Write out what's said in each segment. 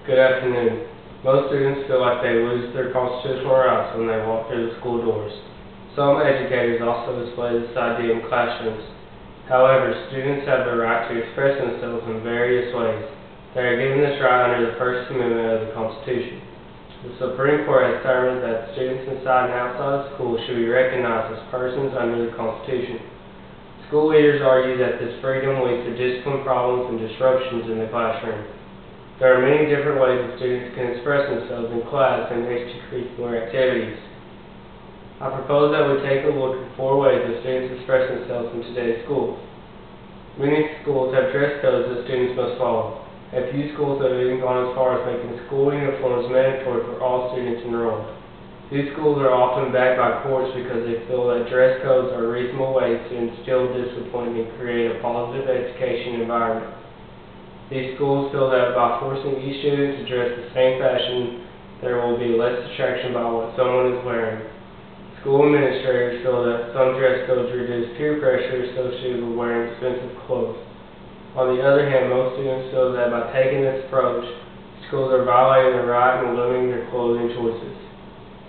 Good afternoon. Most students feel like they lose their constitutional rights when they walk through the school doors. Some educators also display this idea in classrooms. However, students have the right to express themselves in various ways. They are given this right under the First Amendment of the Constitution. The Supreme Court has determined that students inside and outside of school should be recognized as persons under the Constitution. School leaders argue that this freedom leads to discipline problems and disruptions in the classroom. There are many different ways that students can express themselves in class and extracurricular activities. I propose that we take a look at 4 ways that students express themselves in today's schools. Many schools have dress codes that students must follow. A few schools have even gone as far as making school uniforms mandatory for all students enrolled. These schools are often backed by courts because they feel that dress codes are reasonable ways to instill discipline and create a positive education environment. These schools feel that by forcing each student to dress the same fashion, there will be less distraction by what someone is wearing. School administrators feel that some dress codes reduce peer pressure associated with wearing expensive clothes. On the other hand, most students feel that by taking this approach, schools are violating their right and limiting their clothing choices.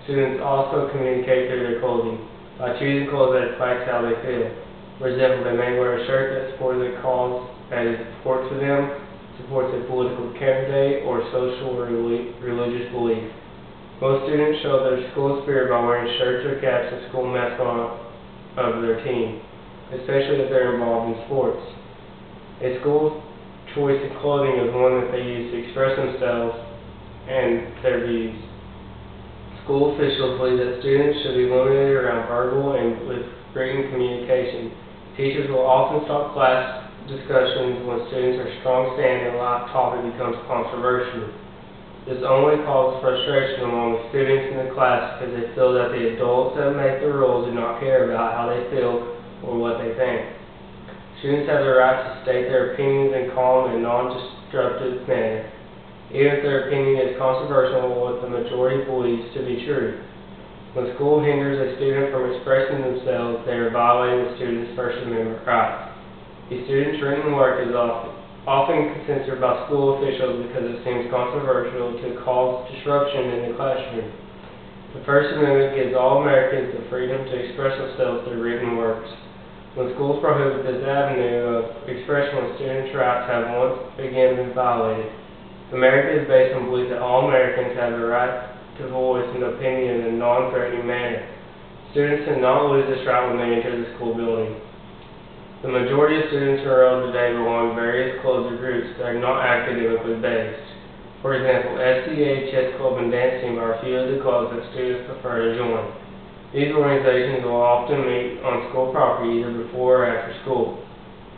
Students also communicate through their clothing by choosing clothes that reflect how they feel. For example, they may wear a shirt that supports a cause that is important to them, supports a political candidate, or social or religious belief. Most students show their school spirit by wearing shirts or caps with school mascot of their team, especially if they're involved in sports. A school choice of clothing is one that they use to express themselves and their views. School officials believe that students should be limited around verbal and with written communication. Teachers will often stop class discussions when students are strong-standing and a live topic becomes controversial. This only causes frustration among the students in the class because they feel that the adults that make the rules do not care about how they feel or what they think. Students have the right to state their opinions in a calm and non-destructive manner, even if their opinion is controversial with what the majority believes to be true. When school hinders a student from expressing themselves, they are violating the student's First Amendment rights. A student's written work is often censored by school officials because it seems controversial to cause disruption in the classroom. The First Amendment gives all Americans the freedom to express themselves through written works. When schools prohibit this avenue of expression, students' rights have once again been violated. America is based on the belief that all Americans have the right to voice an opinion in a non-threatening manner. Students cannot lose this right when they enter the school building. The majority of students enrolled today belong to various clubs or groups that are not academically based. For example, SCA, Chess Club, and Dance Team are a few of the clubs that students prefer to join. These organizations will often meet on school property either before or after school.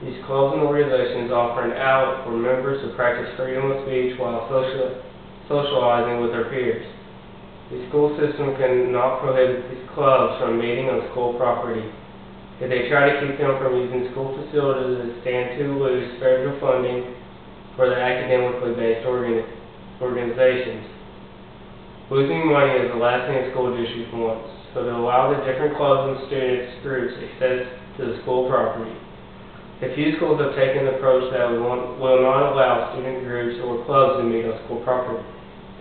These clubs and organizations offer an outlet for members to practice freedom of speech while socializing with their peers. The school system cannot prohibit these clubs from meeting on school property. If they try to keep them from using school facilities, they stand to lose federal funding for the academically based organizations. Losing money is the last thing a school district wants, so to allow the different clubs and students groups access to the school property. A few schools have taken the approach that will not allow student groups or clubs to meet on school property.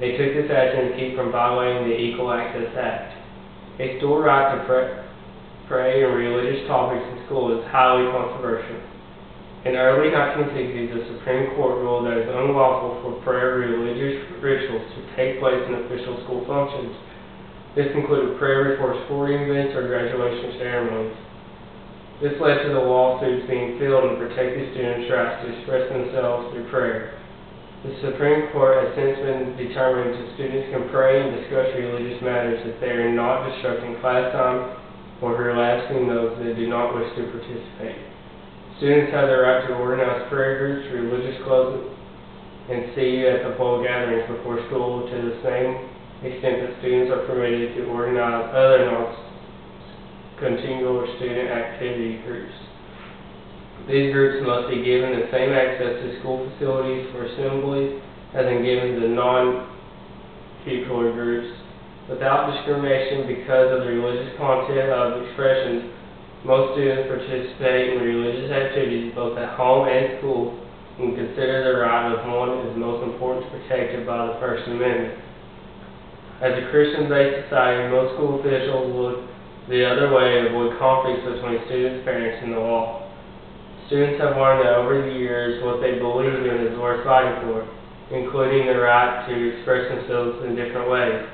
They took this action to keep from violating the Equal Access Act. A school right to pray and religious topics in school is highly controversial. In the early 1960s, the Supreme Court ruled that it is unlawful for prayer or religious rituals to take place in official school functions. This included prayer before sporting events or graduation ceremonies. This led to the lawsuits being filed and protected students' rights to express themselves through prayer. The Supreme Court has since been determined that students can pray and discuss religious matters if they are not disrupting class time or harassing those that do not wish to participate. Students have the right to organize prayer groups, religious clubs, and see you at the pole gatherings before school to the same extent that students are permitted to organize other non-continual student activity groups. These groups must be given the same access to school facilities for assemblies as in given to non-curricular groups. Without discrimination because of the religious content of expressions, most students participate in religious activities both at home and school and consider the right of one is most important protected by the First Amendment. As a Christian-based society, most school officials look the other way and avoid conflicts between students, parents, and the law. Students have learned that over the years what they believe in is worth fighting for, including the right to express themselves in different ways.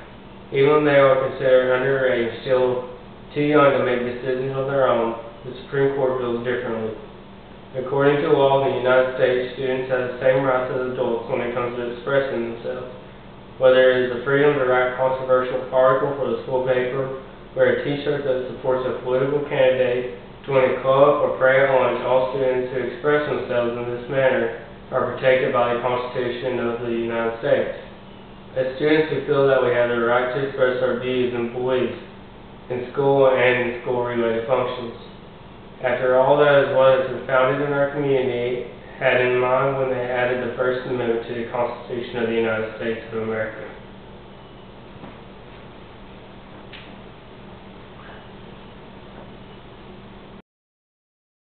Even when they are considered underage and still too young to make decisions of their own, the Supreme Court rules differently. According to law in the United States, students have the same rights as adults when it comes to expressing themselves. Whether it is the freedom to write a controversial article for the school paper, wear a t-shirt that supports a political candidate, join a club, or pray at lunch, all students who express themselves in this manner are protected by the Constitution of the United States. As students, we feel that we have the right to express our views and beliefs in school and in school-related functions. After all, that is what has been founded in our community had in mind when they added the First Amendment to the Constitution of the United States of America.